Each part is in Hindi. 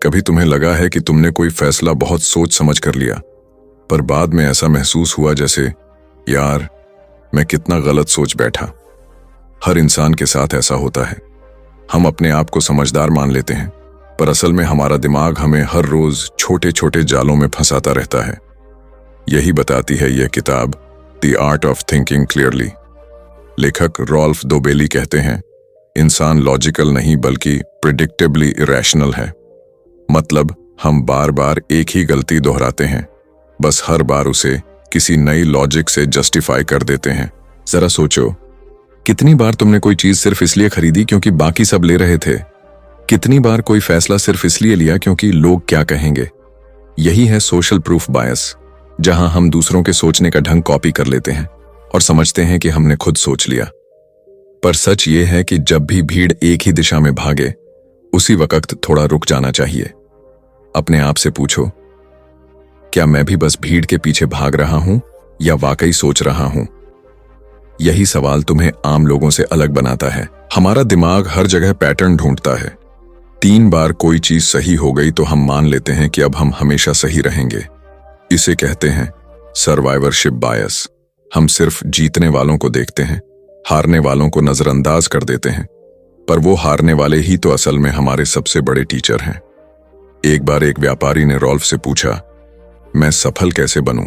कभी तुम्हें लगा है कि तुमने कोई फैसला बहुत सोच समझ कर लिया, पर बाद में ऐसा महसूस हुआ जैसे यार मैं कितना गलत सोच बैठा। हर इंसान के साथ ऐसा होता है। हम अपने आप को समझदार मान लेते हैं, पर असल में हमारा दिमाग हमें हर रोज छोटे छोटे जालों में फंसाता रहता है। यही बताती है यह किताब the art of thinking clearly. लेखक रॉल्फ दोबेली कहते हैं, इंसान लॉजिकल नहीं बल्कि प्रिडिक्टेबली इरेशनल है। मतलब हम बार बार एक ही गलती दोहराते हैं, बस हर बार उसे किसी नई लॉजिक से जस्टिफाई कर देते हैं। जरा सोचो, कितनी बार तुमने कोई चीज सिर्फ इसलिए खरीदी क्योंकि बाकी सब ले रहे थे? कितनी बार कोई फैसला सिर्फ इसलिए लिया क्योंकि लोग क्या कहेंगे? यही है सोशल प्रूफ बायस, जहां हम दूसरों के सोचने का ढंग कॉपी कर लेते हैं और समझते हैं कि हमने खुद सोच लिया। पर सच ये है कि जब भी भीड़ एक ही दिशा में भागे, उसी वक्त थोड़ा रुक जाना चाहिए। अपने आप से पूछो, क्या मैं भी बस भीड़ के पीछे भाग रहा हूं या वाकई सोच रहा हूं? यही सवाल तुम्हें आम लोगों से अलग बनाता है। हमारा दिमाग हर जगह पैटर्न ढूंढता है। 3 बार कोई चीज सही हो गई तो हम मान लेते हैं कि अब हम हमेशा सही रहेंगे। इसे कहते हैं सर्वाइवरशिप बायस। हम सिर्फ जीतने वालों को देखते हैं, हारने वालों को नजरअंदाज कर देते हैं। पर वो हारने वाले ही तो असल में हमारे सबसे बड़े टीचर हैं। एक बार एक व्यापारी ने रॉल्फ से पूछा, मैं सफल कैसे बनूं?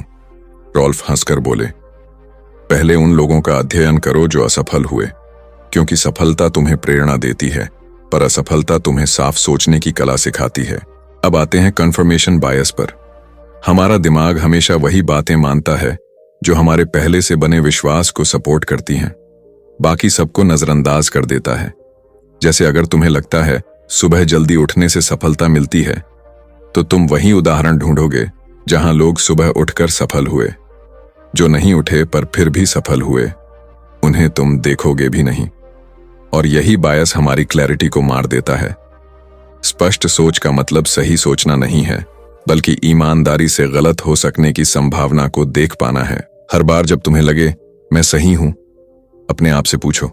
रॉल्फ हंसकर बोले, पहले उन लोगों का अध्ययन करो जो असफल हुए, क्योंकि सफलता तुम्हें प्रेरणा देती है, पर असफलता तुम्हें साफ सोचने की कला सिखाती है। अब आते हैं कन्फर्मेशन बायस पर। हमारा दिमाग हमेशा वही बातें मानता है जो हमारे पहले से बने विश्वास को सपोर्ट करती हैं, बाकी सबको नजरअंदाज कर देता है। जैसे अगर तुम्हें लगता है सुबह जल्दी उठने से सफलता मिलती है, तो तुम वही उदाहरण ढूंढोगे जहां लोग सुबह उठकर सफल हुए। जो नहीं उठे पर फिर भी सफल हुए, उन्हें तुम देखोगे भी नहीं। और यही बायस हमारी क्लैरिटी को मार देता है। स्पष्ट सोच का मतलब सही सोचना नहीं है, बल्कि ईमानदारी से गलत हो सकने की संभावना को देख पाना है। हर बार जब तुम्हें लगे मैं सही हूं, अपने आप से पूछो,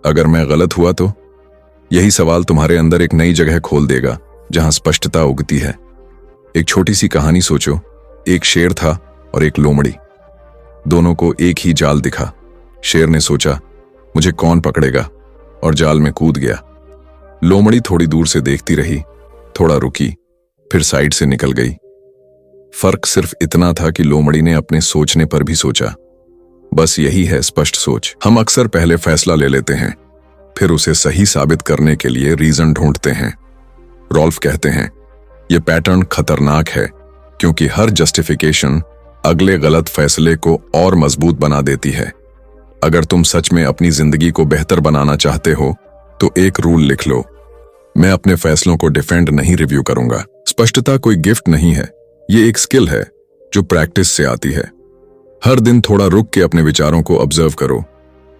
अगर मैं गलत हुआ तो? यही सवाल तुम्हारे अंदर एक नई जगह खोल देगा जहां स्पष्टता उगती है। एक छोटी सी कहानी सोचो। एक शेर था और एक लोमड़ी। दोनों को एक ही जाल दिखा। शेर ने सोचा, मुझे कौन पकड़ेगा, और जाल में कूद गया। लोमड़ी थोड़ी दूर से देखती रही, थोड़ा रुकी, फिर साइड से निकल गई। फर्क सिर्फ इतना था कि लोमड़ी ने अपने सोचने पर भी सोचा। बस यही है स्पष्ट सोच। हम अक्सर पहले फैसला ले लेते हैं, फिर उसे सही साबित करने के लिए रीजन ढूंढते हैं। रॉल्फ कहते हैं, यह पैटर्न खतरनाक है, क्योंकि हर जस्टिफिकेशन अगले गलत फैसले को और मजबूत बना देती है। अगर तुम सच में अपनी जिंदगी को बेहतर बनाना चाहते हो, तो एक रूल लिख लो, मैं अपने फैसलों को डिफेंड नहीं, रिव्यू करूंगा। स्पष्टता कोई गिफ्ट नहीं है, ये एक स्किल है जो प्रैक्टिस से आती है। हर दिन थोड़ा रुक के अपने विचारों को ऑब्जर्व करो।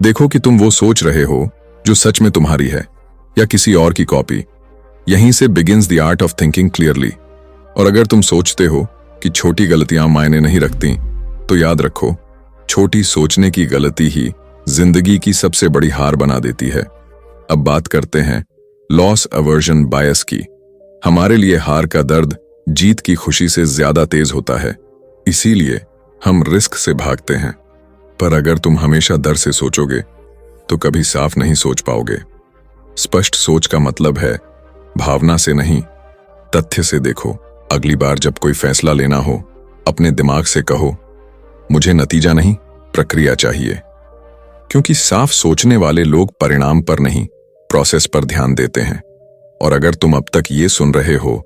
देखो कि तुम वो सोच रहे हो जो सच में तुम्हारी है या किसी और की कॉपी। यहीं से begins the art of thinking clearly. और अगर तुम सोचते हो कि छोटी गलतियां मायने नहीं रखती, तो याद रखो, छोटी सोचने की गलती ही जिंदगी की सबसे बड़ी हार बना देती है। अब बात करते हैं लॉस अवर्जन बायस की। हमारे लिए हार का दर्द जीत की खुशी से ज्यादा तेज होता है, इसीलिए हम रिस्क से भागते हैं। पर अगर तुम हमेशा डर से सोचोगे, तो कभी साफ नहीं सोच पाओगे। स्पष्ट सोच का मतलब है भावना से नहीं, तथ्य से देखो। अगली बार जब कोई फैसला लेना हो, अपने दिमाग से कहो, मुझे नतीजा नहीं, प्रक्रिया चाहिए। क्योंकि साफ सोचने वाले लोग परिणाम पर नहीं, प्रोसेस पर ध्यान देते हैं। और अगर तुम अब तक ये सुन रहे हो,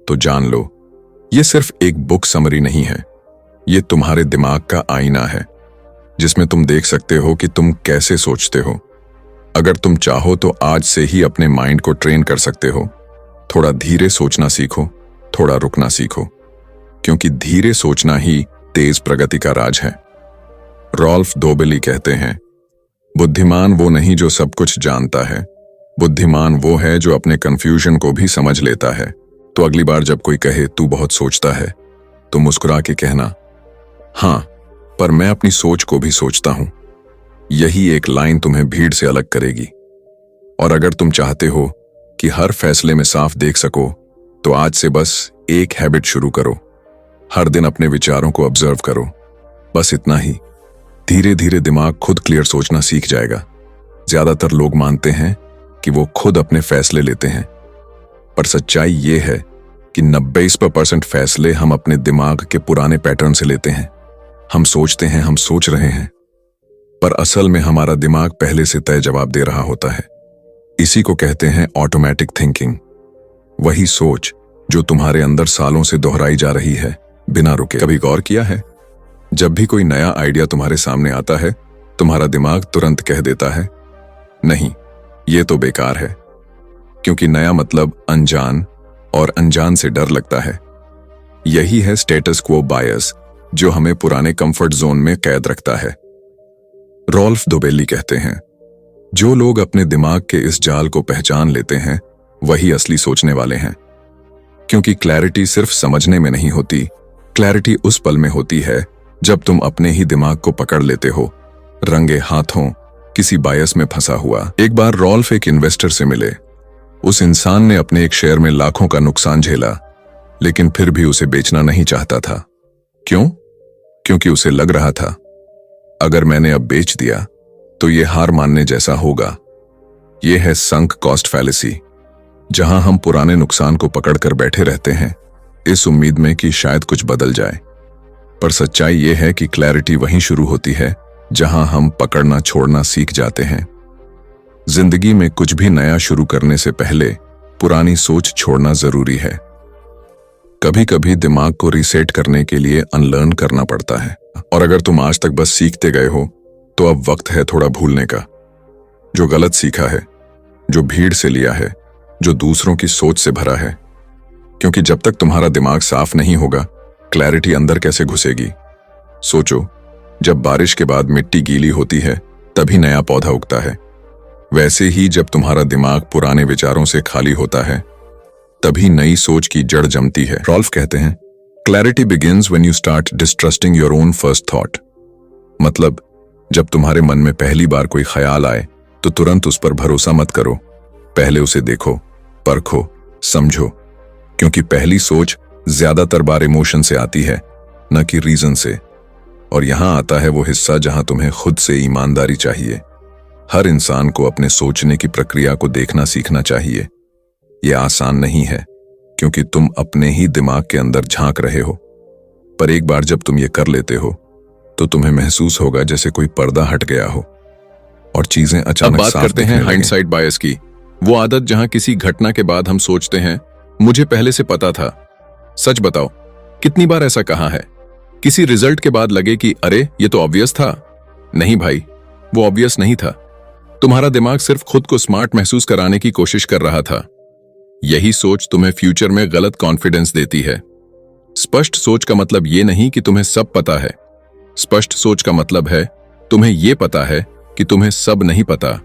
तो जान लो, ये सिर्फ एक बुक समरी नहीं है, ये तुम्हारे दिमाग का आईना है, जिसमें तुम देख सकते हो कि तुम कैसे सोचते हो। अगर तुम चाहो तो आज से ही अपने माइंड को ट्रेन कर सकते हो। थोड़ा धीरे सोचना सीखो, थोड़ा रुकना सीखो, क्योंकि धीरे सोचना ही तेज प्रगति का राज है। रॉल्फ दोबेली कहते हैं, बुद्धिमान वो नहीं जो सब कुछ जानता है, बुद्धिमान वो है जो अपने कंफ्यूजन को भी समझ लेता है। तो अगली बार जब कोई कहे तू बहुत सोचता है, तो मुस्कुरा के कहना, हाँ, पर मैं अपनी सोच को भी सोचता हूं। यही एक लाइन तुम्हें भीड़ से अलग करेगी। और अगर तुम चाहते हो कि हर फैसले में साफ देख सको, तो आज से बस एक हैबिट शुरू करो। हर दिन अपने विचारों को ऑब्जर्व करो। बस इतना ही। धीरे धीरे दिमाग खुद क्लियर सोचना सीख जाएगा। ज्यादातर लोग मानते हैं कि वो खुद अपने फैसले लेते हैं, पर सच्चाई ये है कि 90% फैसले हम अपने दिमाग के पुराने पैटर्न से लेते हैं। हम सोचते हैं हम सोच रहे हैं, पर असल में हमारा दिमाग पहले से तय जवाब दे रहा होता है। इसी को कहते हैं ऑटोमेटिक थिंकिंग। वही सोच जो तुम्हारे अंदर सालों से दोहराई जा रही है बिना रुके। कभी गौर किया है, जब भी कोई नया आइडिया तुम्हारे सामने आता है, तुम्हारा दिमाग तुरंत कह देता है, नहीं, ये तो बेकार है। क्योंकि नया मतलब अनजान, और अनजान से डर लगता है। यही है स्टेटस क्वो बायस, जो हमें पुराने कंफर्ट जोन में कैद रखता है। रॉल्फ डोबेली कहते हैं, जो लोग अपने दिमाग के इस जाल को पहचान लेते हैं, वही असली सोचने वाले हैं। क्योंकि क्लैरिटी सिर्फ समझने में नहीं होती, क्लैरिटी उस पल में होती है जब तुम अपने ही दिमाग को पकड़ लेते हो, रंगे हाथों किसी बायस में फंसा हुआ। एक बार रॉल्फ एक इन्वेस्टर से मिले। उस इंसान ने अपने एक शेयर में लाखों का नुकसान झेला, लेकिन फिर भी उसे बेचना नहीं चाहता था। क्यों? क्योंकि उसे लग रहा था, अगर मैंने अब बेच दिया तो ये हार मानने जैसा होगा। यह है संक कॉस्ट फैलेसी, जहां हम पुराने नुकसान को पकड़कर बैठे रहते हैं, इस उम्मीद में कि शायद कुछ बदल जाए। पर सच्चाई यह है कि क्लैरिटी वहीं शुरू होती है जहां हम पकड़ना छोड़ना सीख जाते हैं। जिंदगी में कुछ भी नया शुरू करने से पहले पुरानी सोच छोड़ना जरूरी है। कभी कभी दिमाग को रीसेट करने के लिए अनलर्न करना पड़ता है। और अगर तुम आज तक बस सीखते गए हो, तो अब वक्त है थोड़ा भूलने का। जो गलत सीखा है, जो भीड़ से लिया है, जो दूसरों की सोच से भरा है। क्योंकि जब तक तुम्हारा दिमाग साफ नहीं होगा, क्लैरिटी अंदर कैसे घुसेगी? सोचो, जब बारिश के बाद मिट्टी गीली होती है, तभी नया पौधा उगता है। वैसे ही जब तुम्हारा दिमाग पुराने विचारों से खाली होता है, तभी नई सोच की जड़ जमती है। रॉल्फ कहते हैं, clarity begins when you start distrusting your own first thought. मतलब, जब तुम्हारे मन में पहली बार कोई ख्याल आए, तो तुरंत उस पर भरोसा मत करो। पहले उसे देखो, परखो, समझो। क्योंकि पहली सोच ज्यादातर बार इमोशन से आती है, न कि रीजन से। और यहां आता है वो हिस्सा जहां तुम्हें खुद से ईमानदारी चाहिए। हर इंसान को अपने सोचने की प्रक्रिया को देखना सीखना चाहिए। यह आसान नहीं है, क्योंकि तुम अपने ही दिमाग के अंदर झांक रहे हो। पर एक बार जब तुम ये कर लेते हो, तो तुम्हें महसूस होगा जैसे कोई पर्दा हट गया हो और चीजें अचानक साफ दिखने लगें। अब बात करते हैं हाइंडसाइट बायस की। वो आदत जहां किसी घटना के बाद हम सोचते हैं, मुझे पहले से पता था। सच बताओ, कितनी बार ऐसा कहा है? किसी रिजल्ट के बाद लगे कि अरे ये तो ऑब्वियस था। नहीं भाई, वो ऑब्वियस नहीं था। तुम्हारा दिमाग सिर्फ खुद को स्मार्ट महसूस कराने की कोशिश कर रहा था। यही सोच तुम्हें फ्यूचर में गलत कॉन्फिडेंस देती है। स्पष्ट सोच का मतलब ये नहीं कि तुम्हें सब पता है। स्पष्ट सोच का मतलब है तुम्हें ये पता है कि तुम्हें सब नहीं पता।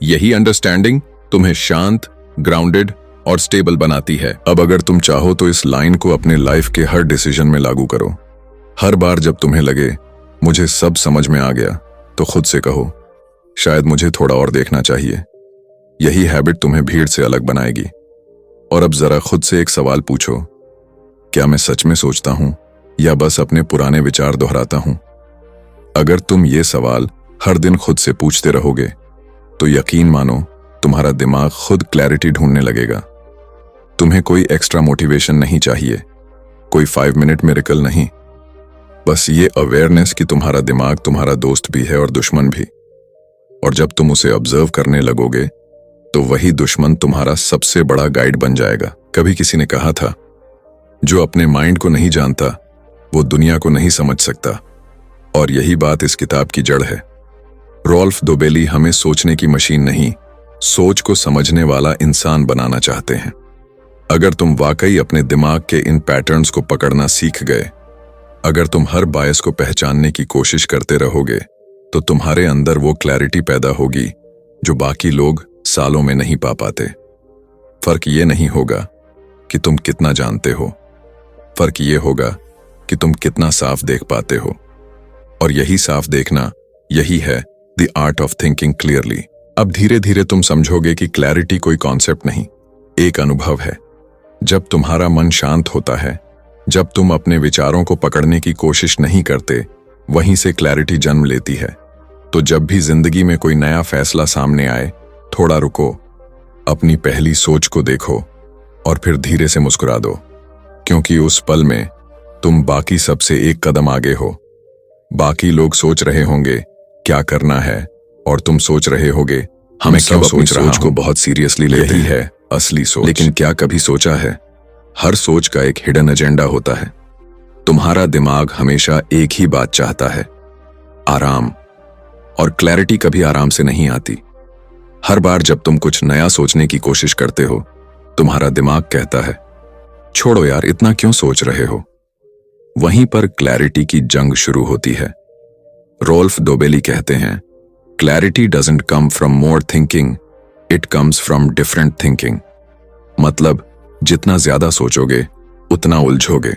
यही अंडरस्टैंडिंग तुम्हें शांत, ग्राउंडेड और स्टेबल बनाती है। अब अगर तुम चाहो तो इस लाइन को अपने लाइफ के हर डिसीजन में लागू करो। हर बार जब तुम्हें लगे मुझे सब समझ में आ गया, तो खुद से कहो, शायद मुझे थोड़ा और देखना चाहिए। यही हैबिट तुम्हें भीड़ से अलग बनाएगी। और अब जरा खुद से एक सवाल पूछो, क्या मैं सच में सोचता हूं या बस अपने पुराने विचार दोहराता हूं? अगर तुम ये सवाल हर दिन खुद से पूछते रहोगे, तो यकीन मानो तुम्हारा दिमाग खुद क्लैरिटी ढूंढने लगेगा। तुम्हें कोई एक्स्ट्रा मोटिवेशन नहीं चाहिए, कोई 5 मिनट मिरेकल नहीं। बस ये अवेयरनेस कि तुम्हारा दिमाग तुम्हारा दोस्त भी है और दुश्मन भी। और जब तुम उसे ऑब्जर्व करने लगोगे, तो वही दुश्मन तुम्हारा सबसे बड़ा गाइड बन जाएगा। कभी किसी ने कहा था, जो अपने माइंड को नहीं जानता, वो दुनिया को नहीं समझ सकता। और यही बात इस किताब की जड़ है। रॉल्फ डोबेली हमें सोचने की मशीन नहीं, सोच को समझने वाला इंसान बनाना चाहते हैं। अगर तुम वाकई अपने दिमाग के इन पैटर्न्स को पकड़ना सीख गए, अगर तुम हर बायस को पहचानने की कोशिश करते रहोगे, तो तुम्हारे अंदर वो क्लैरिटी पैदा होगी जो बाकी लोग सालों में नहीं पा पाते। फर्क ये नहीं होगा कि तुम कितना जानते हो, फर्क ये होगा कि तुम कितना साफ देख पाते हो। और यही साफ देखना, यही है the art of thinking clearly. अब धीरे धीरे तुम समझोगे कि क्लैरिटी कोई कॉन्सेप्ट नहीं, एक अनुभव है। जब तुम्हारा मन शांत होता है, जब तुम अपने विचारों को पकड़ने की कोशिश नहीं करते, वहीं से क्लैरिटी जन्म लेती है। तो जब भी जिंदगी में कोई नया फैसला सामने आए, थोड़ा रुको, अपनी पहली सोच को देखो और फिर धीरे से मुस्कुरा दो, क्योंकि उस पल में तुम बाकी सबसे एक कदम आगे हो। बाकी लोग सोच रहे होंगे क्या करना है, और तुम सोच रहे होगे हमें क्यों सोच रहा हूं। सोच को बहुत सीरियसली लेते ही है असली सोच। लेकिन क्या कभी सोचा है, हर सोच का एक हिडन एजेंडा होता है। तुम्हारा दिमाग हमेशा एक ही बात चाहता है, आराम। और क्लैरिटी कभी आराम से नहीं आती। हर बार जब तुम कुछ नया सोचने की कोशिश करते हो, तुम्हारा दिमाग कहता है छोड़ो यार, इतना क्यों सोच रहे हो। वहीं पर क्लैरिटी की जंग शुरू होती है। रोल्फ डोबेली कहते हैं, clarity doesn't come from more thinking, it comes from different thinking. मतलब जितना ज्यादा सोचोगे उतना उलझोगे,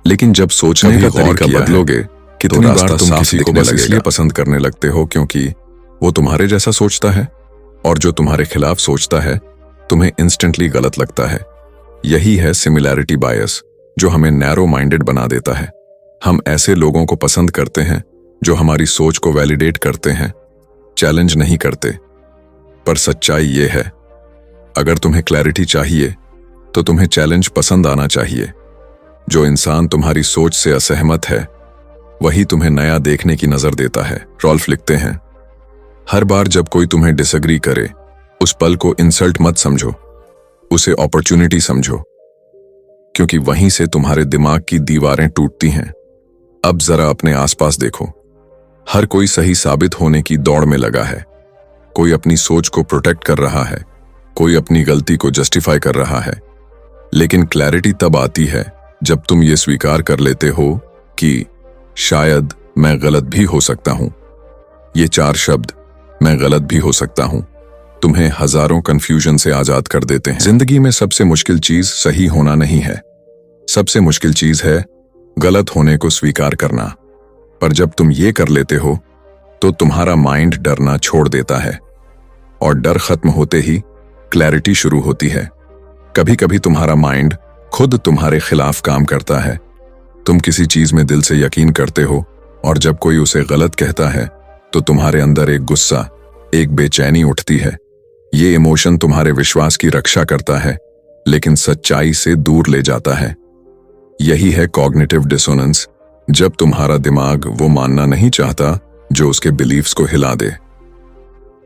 लेकिन जब सोचने का तरीका बदलोगे, कितनी बार तुम किसी को बस इसलिए पसंद करने लगते हो क्योंकि वो तुम्हारे जैसा सोचता है, और जो तुम्हारे खिलाफ सोचता है तुम्हें इंस्टेंटली गलत लगता है। यही है सिमिलैरिटी बायस, जो हमें नैरो माइंडेड बना देता है। हम ऐसे लोगों को पसंद करते हैं जो हमारी सोच को वैलिडेट करते हैं, चैलेंज नहीं करते। पर सच्चाई ये है, अगर तुम्हें क्लैरिटी चाहिए तो तुम्हें चैलेंज पसंद आना चाहिए। जो इंसान तुम्हारी सोच से असहमत है, वही तुम्हें नया देखने की नजर देता है। रॉल्फ लिखते हैं, हर बार जब कोई तुम्हें डिसएग्री करे, उस पल को इंसल्ट मत समझो, उसे अपॉर्चुनिटी समझो, क्योंकि वहीं से तुम्हारे दिमाग की दीवारें टूटती हैं। अब जरा अपने आसपास देखो, हर कोई सही साबित होने की दौड़ में लगा है। कोई अपनी सोच को प्रोटेक्ट कर रहा है, कोई अपनी गलती को जस्टिफाई कर रहा है। लेकिन क्लैरिटी तब आती है जब तुम ये स्वीकार कर लेते हो कि शायद मैं गलत भी हो सकता हूं। ये 4 शब्द, मैं गलत भी हो सकता हूं, तुम्हें हजारों कंफ्यूजन से आजाद कर देते हैं। जिंदगी में सबसे मुश्किल चीज सही होना नहीं है, सबसे मुश्किल चीज है गलत होने को स्वीकार करना। पर जब तुम ये कर लेते हो तो तुम्हारा माइंड डरना छोड़ देता है, और डर खत्म होते ही क्लैरिटी शुरू होती है। कभी कभी तुम्हारा माइंड खुद तुम्हारे खिलाफ काम करता है। तुम किसी चीज में दिल से यकीन करते हो, और जब कोई उसे गलत कहता है तो तुम्हारे अंदर एक गुस्सा, एक बेचैनी उठती है। ये इमोशन तुम्हारे विश्वास की रक्षा करता है, लेकिन सच्चाई से दूर ले जाता है। यही है कॉग्निटिव डिसोनेंस, जब तुम्हारा दिमाग वो मानना नहीं चाहता जो उसके बिलीफ्स को हिला दे।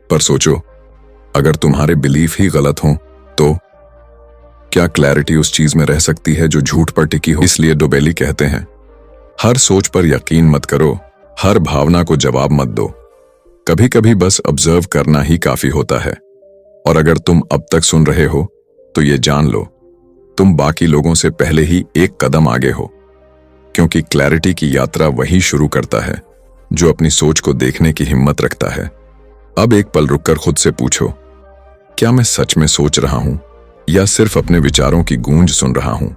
पर सोचो, अगर तुम्हारे बिलीफ ही गलत हों तो क्या क्लैरिटी उस चीज में रह सकती है जो झूठ पर टिकी हो। इसलिए डोबेली कहते हैं, हर सोच पर यकीन मत करो, हर भावना को जवाब मत दो। कभी कभी बस ऑब्जर्व करना ही काफी होता है। और अगर तुम अब तक सुन रहे हो तो ये जान लो, तुम बाकी लोगों से पहले ही एक कदम आगे हो, क्योंकि क्लैरिटी की यात्रा वही शुरू करता है जो अपनी सोच को देखने की हिम्मत रखता है। अब एक पल रुककर खुद से पूछो, क्या मैं सच में सोच रहा हूं या सिर्फ अपने विचारों की गूंज सुन रहा हूं।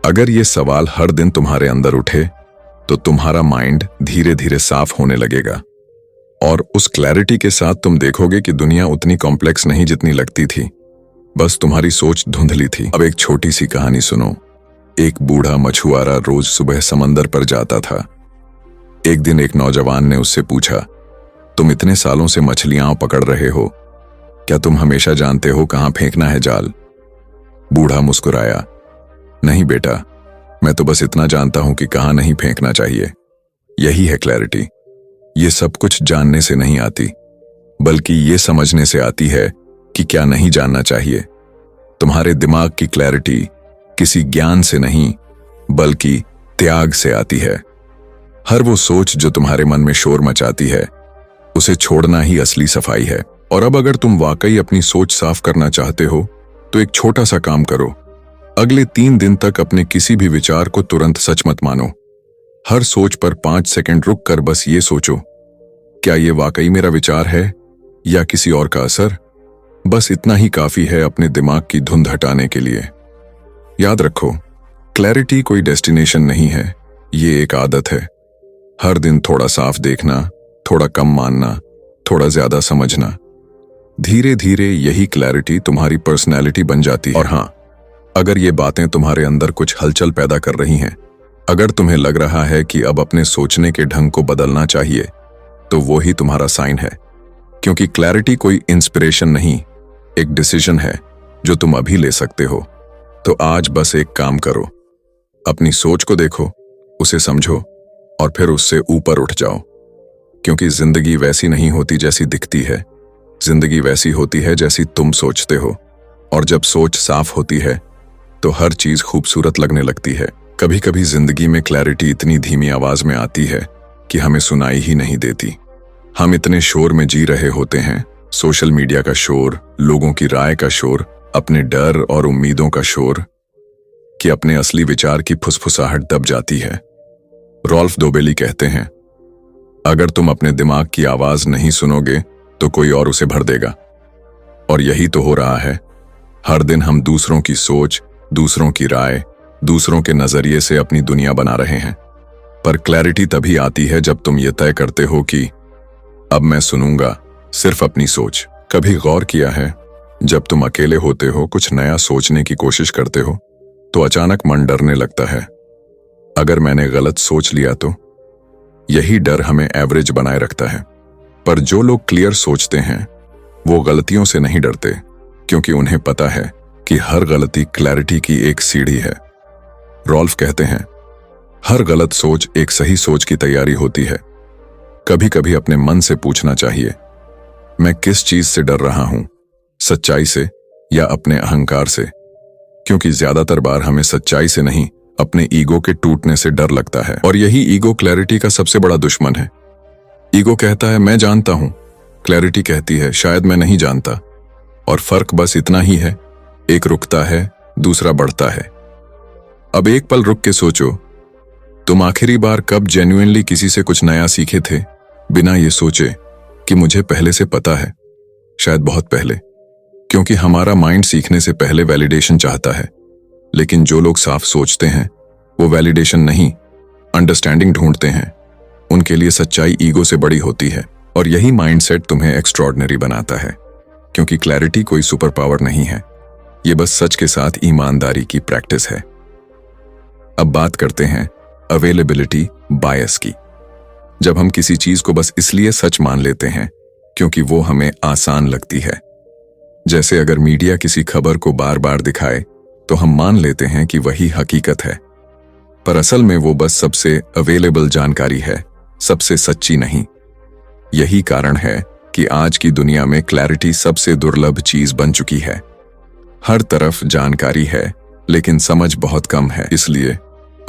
अगर ये सवाल हर दिन तुम्हारे अंदर उठे तो तुम्हारा माइंड धीरे धीरे साफ होने लगेगा, और उस क्लैरिटी के साथ तुम देखोगे कि दुनिया उतनी कॉम्प्लेक्स नहीं जितनी लगती थी, बस तुम्हारी सोच धुंधली थी। अब एक छोटी सी कहानी सुनो। एक बूढ़ा मछुआरा रोज सुबह समंदर पर जाता था। एक दिन एक नौजवान ने उससे पूछा, तुम इतने सालों से मछलियां पकड़ रहे हो, क्या तुम हमेशा जानते हो कहां फेंकना है जाल? बूढ़ा मुस्कुराया, नहीं बेटा, मैं तो बस इतना जानता हूं कि कहां नहीं फेंकना चाहिए। यही है क्लैरिटी। ये सब कुछ जानने से नहीं आती, बल्कि ये समझने से आती है कि क्या नहीं जानना चाहिए। तुम्हारे दिमाग की क्लैरिटी किसी ज्ञान से नहीं, बल्कि त्याग से आती है। हर वो सोच जो तुम्हारे मन में शोर मचाती है, उसे छोड़ना ही असली सफाई है। और अब अगर तुम वाकई अपनी सोच साफ करना चाहते हो तो एक छोटा सा काम करो। अगले 3 दिन तक अपने किसी भी विचार को तुरंत सच मत मानो। हर सोच पर 5 सेकंड रुक कर बस ये सोचो, क्या ये वाकई मेरा विचार है या किसी और का असर? बस इतना ही काफी है अपने दिमाग की धुंध हटाने के लिए। याद रखो, क्लैरिटी कोई डेस्टिनेशन नहीं है, ये एक आदत है। हर दिन थोड़ा साफ देखना, थोड़ा कम मानना, थोड़ा ज्यादा समझना। धीरे धीरे यही क्लैरिटी तुम्हारी पर्सनैलिटी बन जाती है। और हाँ, अगर ये बातें तुम्हारे अंदर कुछ हलचल पैदा कर रही हैं, अगर तुम्हें लग रहा है कि अब अपने सोचने के ढंग को बदलना चाहिए, तो वो ही तुम्हारा साइन है। क्योंकि क्लैरिटी कोई इंस्पिरेशन नहीं, एक डिसीजन है जो तुम अभी ले सकते हो। तो आज बस एक काम करो, अपनी सोच को देखो, उसे समझो और फिर उससे ऊपर उठ जाओ। क्योंकि जिंदगी वैसी नहीं होती जैसी दिखती है, जिंदगी वैसी होती है जैसी तुम सोचते हो। और जब सोच साफ होती है तो हर चीज खूबसूरत लगने लगती है। कभी कभी जिंदगी में क्लैरिटी इतनी धीमी आवाज में आती है कि हमें सुनाई ही नहीं देती। हम इतने शोर में जी रहे होते हैं, सोशल मीडिया का शोर, लोगों की राय का शोर, अपने डर और उम्मीदों का शोर, कि अपने असली विचार की फुसफुसाहट दब जाती है। रॉल्फ डोबेली कहते हैं, अगर तुम अपने दिमाग की आवाज नहीं सुनोगे तो कोई और उसे भर देगा। और यही तो हो रहा है। हर दिन हम दूसरों की सोच, दूसरों की राय, दूसरों के नजरिए से अपनी दुनिया बना रहे हैं। पर क्लैरिटी तभी आती है जब तुम ये तय करते हो कि अब मैं सुनूंगा सिर्फ अपनी सोच। कभी गौर किया है, जब तुम अकेले होते हो, कुछ नया सोचने की कोशिश करते हो, तो अचानक मन डरने लगता है। अगर मैंने गलत सोच लिया तो? यही डर हमें एवरेज बनाए रखता है। पर जो लोग क्लियर सोचते हैं वो गलतियों से नहीं डरते, क्योंकि उन्हें पता है कि हर गलती क्लैरिटी की एक सीढ़ी है। रॉल्फ कहते हैं, हर गलत सोच एक सही सोच की तैयारी होती है। कभी कभी अपने मन से पूछना चाहिए, मैं किस चीज से डर रहा हूं, सच्चाई से या अपने अहंकार से? क्योंकि ज्यादातर बार हमें सच्चाई से नहीं, अपने ईगो के टूटने से डर लगता है। और यही ईगो क्लैरिटी का सबसे बड़ा दुश्मन है। ईगो कहता है मैं जानता हूं, क्लैरिटी कहती है शायद मैं नहीं जानता। और फर्क बस इतना ही है, एक रुकता है, दूसरा बढ़ता है। अब एक पल रुक के सोचो, तुम आखिरी बार कब जेन्युइनली किसी से कुछ नया सीखे थे, बिना ये सोचे कि मुझे पहले से पता है? शायद बहुत पहले। क्योंकि हमारा माइंड सीखने से पहले वैलिडेशन चाहता है। लेकिन जो लोग साफ सोचते हैं वो वैलिडेशन नहीं, अंडरस्टैंडिंग ढूंढते हैं। उनके लिए सच्चाई ईगो से बड़ी होती है। और यही माइंडसेट तुम्हें एक्स्ट्रॉर्डिनरी बनाता है। क्योंकि क्लैरिटी कोई सुपर पावर नहीं है, ये बस सच के साथ ईमानदारी की प्रैक्टिस है। अब बात करते हैं अवेलेबिलिटी बायस की। जब हम किसी चीज को बस इसलिए सच मान लेते हैं क्योंकि वो हमें आसान लगती है, जैसे अगर मीडिया किसी खबर को बार बार दिखाए तो हम मान लेते हैं कि वही हकीकत है। पर असल में वो बस सबसे अवेलेबल जानकारी है, सबसे सच्ची नहीं। यही कारण है कि आज की दुनिया में क्लैरिटी सबसे दुर्लभ चीज बन चुकी है। हर तरफ जानकारी है लेकिन समझ बहुत कम है। इसलिए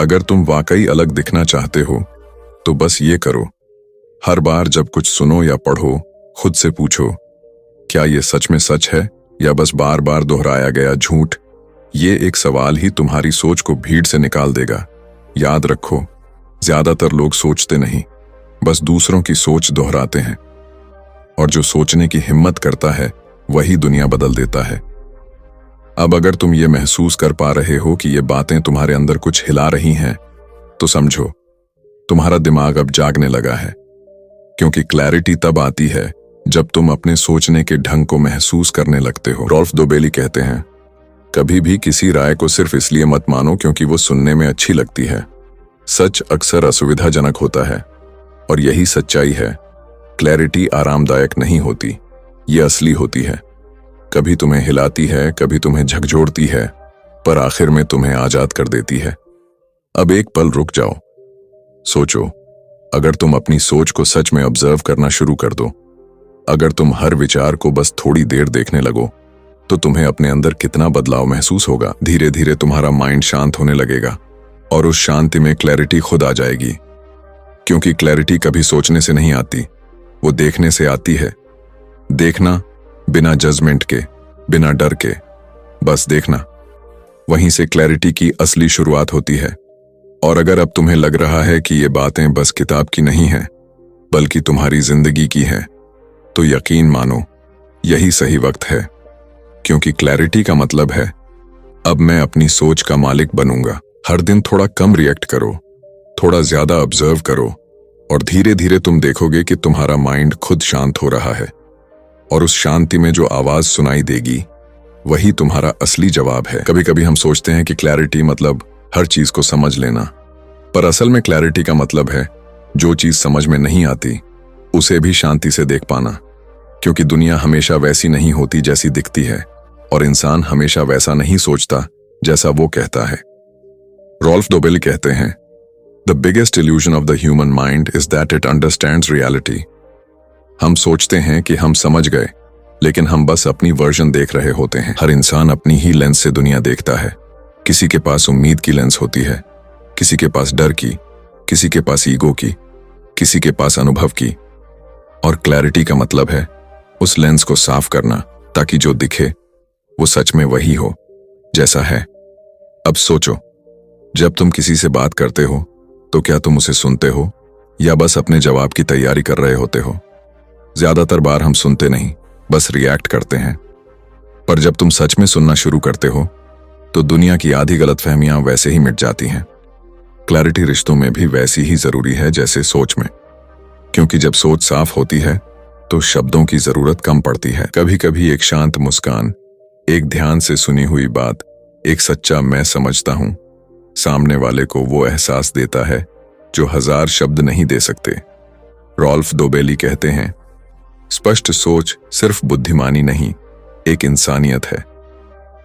अगर तुम वाकई अलग दिखना चाहते हो तो बस ये करो, हर बार जब कुछ सुनो या पढ़ो, खुद से पूछो, क्या ये सच में सच है या बस बार बार दोहराया गया झूठ? ये एक सवाल ही तुम्हारी सोच को भीड़ से निकाल देगा। याद रखो, ज्यादातर लोग सोचते नहीं, बस दूसरों की सोच दोहराते हैं। और जो सोचने की हिम्मत करता है वही दुनिया बदल देता है। अब अगर तुम ये महसूस कर पा रहे हो कि ये बातें तुम्हारे अंदर कुछ हिला रही हैं, तो समझो तुम्हारा दिमाग अब जागने लगा है। क्योंकि क्लैरिटी तब आती है जब तुम अपने सोचने के ढंग को महसूस करने लगते हो। रॉल्फ डोबेली कहते हैं, कभी भी किसी राय को सिर्फ इसलिए मत मानो क्योंकि वो सुनने में अच्छी लगती है। सच अक्सर असुविधाजनक होता है और यही सच्चाई है। क्लैरिटी आरामदायक नहीं होती, ये असली होती है। कभी तुम्हें हिलाती है, कभी तुम्हें झकझोरती है, पर आखिर में तुम्हें आजाद कर देती है। अब एक पल रुक जाओ, सोचो, अगर तुम अपनी सोच को सच में ऑब्जर्व करना शुरू कर दो, अगर तुम हर विचार को बस थोड़ी देर देखने लगो, तो तुम्हें अपने अंदर कितना बदलाव महसूस होगा। धीरे धीरे तुम्हारा माइंड शांत होने लगेगा और उस शांति में क्लैरिटी खुद आ जाएगी। क्योंकि क्लैरिटी कभी सोचने से नहीं आती, वो देखने से आती है। देखना बिना जजमेंट के, बिना डर के, बस देखना। वहीं से क्लैरिटी की असली शुरुआत होती है। और अगर अब तुम्हें लग रहा है कि ये बातें बस किताब की नहीं हैं, बल्कि तुम्हारी जिंदगी की हैं, तो यकीन मानो यही सही वक्त है। क्योंकि क्लैरिटी का मतलब है अब मैं अपनी सोच का मालिक बनूंगा। हर दिन थोड़ा कम रिएक्ट करो, थोड़ा ज्यादा ऑब्जर्व करो और धीरे धीरे तुम देखोगे कि तुम्हारा माइंड खुद शांत हो रहा है। और उस शांति में जो आवाज सुनाई देगी वही तुम्हारा असली जवाब है। कभी कभी हम सोचते हैं कि क्लैरिटी मतलब हर चीज को समझ लेना, पर असल में क्लैरिटी का मतलब है जो चीज समझ में नहीं आती उसे भी शांति से देख पाना, क्योंकि दुनिया हमेशा वैसी नहीं होती जैसी दिखती है और इंसान हमेशा वैसा नहीं सोचता जैसा वो कहता है। रॉल्फ डोबेली कहते हैं, the biggest illusion of the human mind is that it understands reality. हम सोचते हैं कि हम समझ गए, लेकिन हम बस अपनी वर्जन देख रहे होते हैं। हर इंसान अपनी ही लेंस से दुनिया देखता है। किसी के पास उम्मीद की लेंस होती है, किसी के पास डर की, किसी के पास ईगो की, किसी के पास अनुभव की। और क्लैरिटी का मतलब है उस लेंस को साफ करना, ताकि जो दिखे वो सच में वही हो जैसा है। अब सोचो, जब तुम किसी से बात करते हो तो क्या तुम उसे सुनते हो या बस अपने जवाब की तैयारी कर रहे होते हो? ज्यादातर बार हम सुनते नहीं, बस रिएक्ट करते हैं। पर जब तुम सच में सुनना शुरू करते हो तो दुनिया की आधी गलतफहमियां वैसे ही मिट जाती हैं। क्लैरिटी रिश्तों में भी वैसी ही जरूरी है जैसे सोच में, क्योंकि जब सोच साफ होती है तो शब्दों की जरूरत कम पड़ती है। कभी कभी एक शांत मुस्कान, एक ध्यान से सुनी हुई बात, एक सच्चा मैं समझता हूं, सामने वाले को वो एहसास देता है जो 1000 शब्द नहीं दे सकते। रॉल्फ डोबेली कहते हैं, स्पष्ट सोच सिर्फ बुद्धिमानी नहीं, एक इंसानियत है।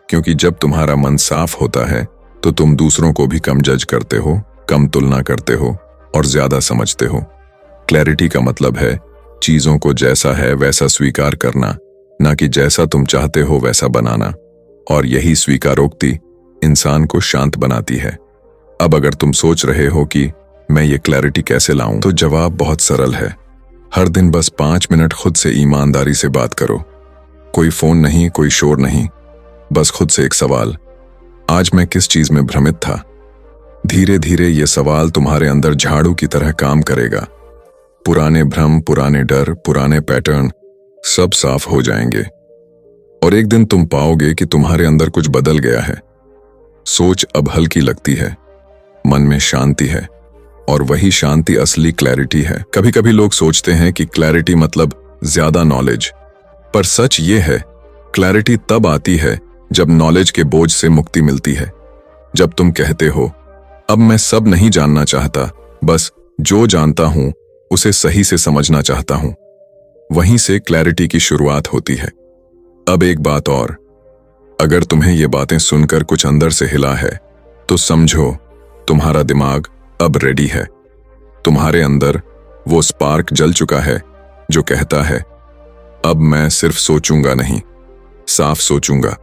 क्योंकि जब तुम्हारा मन साफ होता है तो तुम दूसरों को भी कम जज करते हो, कम तुलना करते हो और ज्यादा समझते हो। क्लैरिटी का मतलब है चीजों को जैसा है वैसा स्वीकार करना, ना कि जैसा तुम चाहते हो वैसा बनाना। और यही स्वीकारोक्ति इंसान को शांत बनाती है। अब अगर तुम सोच रहे हो कि मैं ये क्लैरिटी कैसे लाऊं, तो जवाब बहुत सरल है। हर दिन बस 5 मिनट खुद से ईमानदारी से बात करो। कोई फोन नहीं, कोई शोर नहीं, बस खुद से एक सवाल, आज मैं किस चीज में भ्रमित था? धीरे धीरे ये सवाल तुम्हारे अंदर झाड़ू की तरह काम करेगा। पुराने भ्रम, पुराने डर, पुराने पैटर्न सब साफ हो जाएंगे और एक दिन तुम पाओगे कि तुम्हारे अंदर कुछ बदल गया है। सोच अब हल्की लगती है, मन में शांति है और वही शांति असली क्लैरिटी है। कभी कभी लोग सोचते हैं कि क्लैरिटी मतलब ज्यादा नॉलेज, पर सच ये है क्लैरिटी तब आती है जब नॉलेज के बोझ से मुक्ति मिलती है। जब तुम कहते हो अब मैं सब नहीं जानना चाहता, बस जो जानता हूं उसे सही से समझना चाहता हूं, वहीं से क्लैरिटी की शुरुआत होती है। अब एक बात और, अगर तुम्हें ये बातें सुनकर कुछ अंदर से हिला है तो समझो तुम्हारा दिमाग अब रेडी है। तुम्हारे अंदर वो स्पार्क जल चुका है जो कहता है अब मैं सिर्फ सोचूंगा नहीं, साफ सोचूंगा।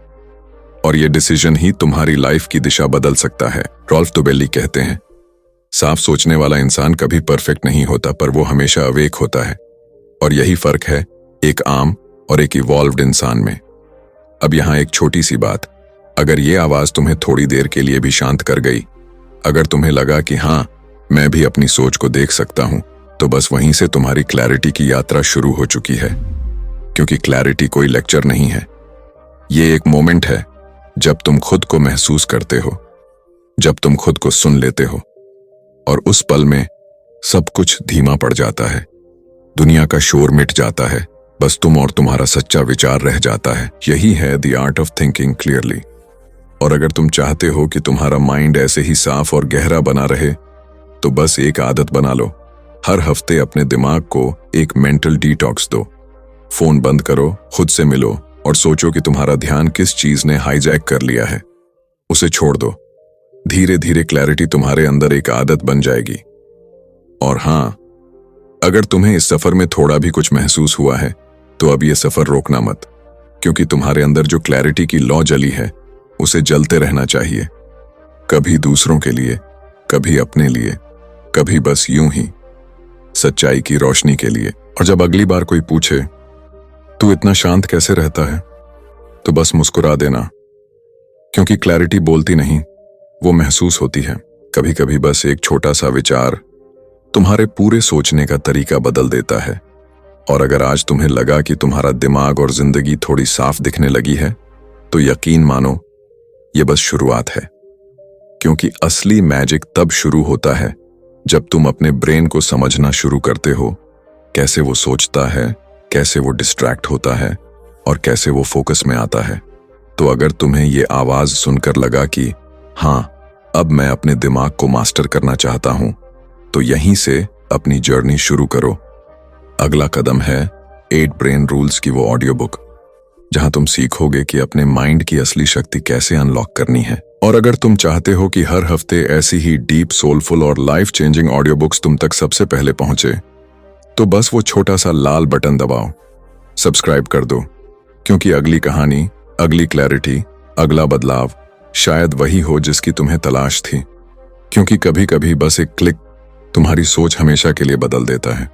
और ये डिसीजन ही तुम्हारी लाइफ की दिशा बदल सकता है। रॉल्फ डोबेली कहते हैं, साफ सोचने वाला इंसान कभी परफेक्ट नहीं होता, पर वो हमेशा अवेक होता है। और यही फर्क है एक आम और एक इवॉल्व्ड इंसान में। अब यहां एक छोटी सी बात, अगर ये आवाज तुम्हें थोड़ी देर के लिए भी शांत कर गई, अगर तुम्हें लगा कि हाँ मैं भी अपनी सोच को देख सकता हूं, तो बस वहीं से तुम्हारी क्लैरिटी की यात्रा शुरू हो चुकी है। क्योंकि क्लैरिटी कोई लेक्चर नहीं है, ये एक मोमेंट है जब तुम खुद को महसूस करते हो, जब तुम खुद को सुन लेते हो और उस पल में सब कुछ धीमा पड़ जाता है। दुनिया का शोर मिट जाता है, बस तुम और तुम्हारा सच्चा विचार रह जाता है। यही है the art of thinking clearly. और अगर तुम चाहते हो कि तुम्हारा माइंड ऐसे ही साफ और गहरा बना रहे, तो बस एक आदत बना लो, हर हफ्ते अपने दिमाग को एक मेंटल डिटॉक्स दो। फोन बंद करो, खुद से मिलो और सोचो कि तुम्हारा ध्यान किस चीज ने हाईजैक कर लिया है, उसे छोड़ दो। धीरे धीरे क्लैरिटी तुम्हारे अंदर एक आदत बन जाएगी। और हां, अगर तुम्हें इस सफर में थोड़ा भी कुछ महसूस हुआ है तो अब ये सफर रोकना मत, क्योंकि तुम्हारे अंदर जो क्लैरिटी की लौ जली है उसे जलते रहना चाहिए। कभी दूसरों के लिए, कभी अपने लिए, कभी बस यूं ही सच्चाई की रोशनी के लिए। और जब अगली बार कोई पूछे तू इतना शांत कैसे रहता है, तो बस मुस्कुरा देना, क्योंकि क्लैरिटी बोलती नहीं, वो महसूस होती है। कभी कभी बस एक छोटा सा विचार तुम्हारे पूरे सोचने का तरीका बदल देता है। और अगर आज तुम्हें लगा कि तुम्हारा दिमाग और जिंदगी थोड़ी साफ दिखने लगी है, तो यकीन मानो ये बस शुरुआत है। क्योंकि असली मैजिक तब शुरू होता है जब तुम अपने ब्रेन को समझना शुरू करते हो, कैसे वो सोचता है, कैसे वो डिस्ट्रैक्ट होता है और कैसे वो फोकस में आता है। तो अगर तुम्हें ये आवाज सुनकर लगा कि हाँ, अब मैं अपने दिमाग को मास्टर करना चाहता हूं, तो यहीं से अपनी जर्नी शुरू करो। अगला कदम है 8 ब्रेन रूल्स की वो ऑडियो बुक, जहां तुम सीखोगे कि अपने माइंड की असली शक्ति कैसे अनलॉक करनी है। और अगर तुम चाहते हो कि हर हफ्ते ऐसी ही डीप, सोलफुल और लाइफ चेंजिंग ऑडियो बुक्स तुम तक सबसे पहले पहुंचे, तो बस वो छोटा सा लाल बटन दबाओ, सब्सक्राइब कर दो, क्योंकि अगली कहानी, अगली क्लैरिटी, अगला बदलाव शायद वही हो जिसकी तुम्हें तलाश थी। क्योंकि कभी कभी बस एक क्लिक तुम्हारी सोच हमेशा के लिए बदल देता है।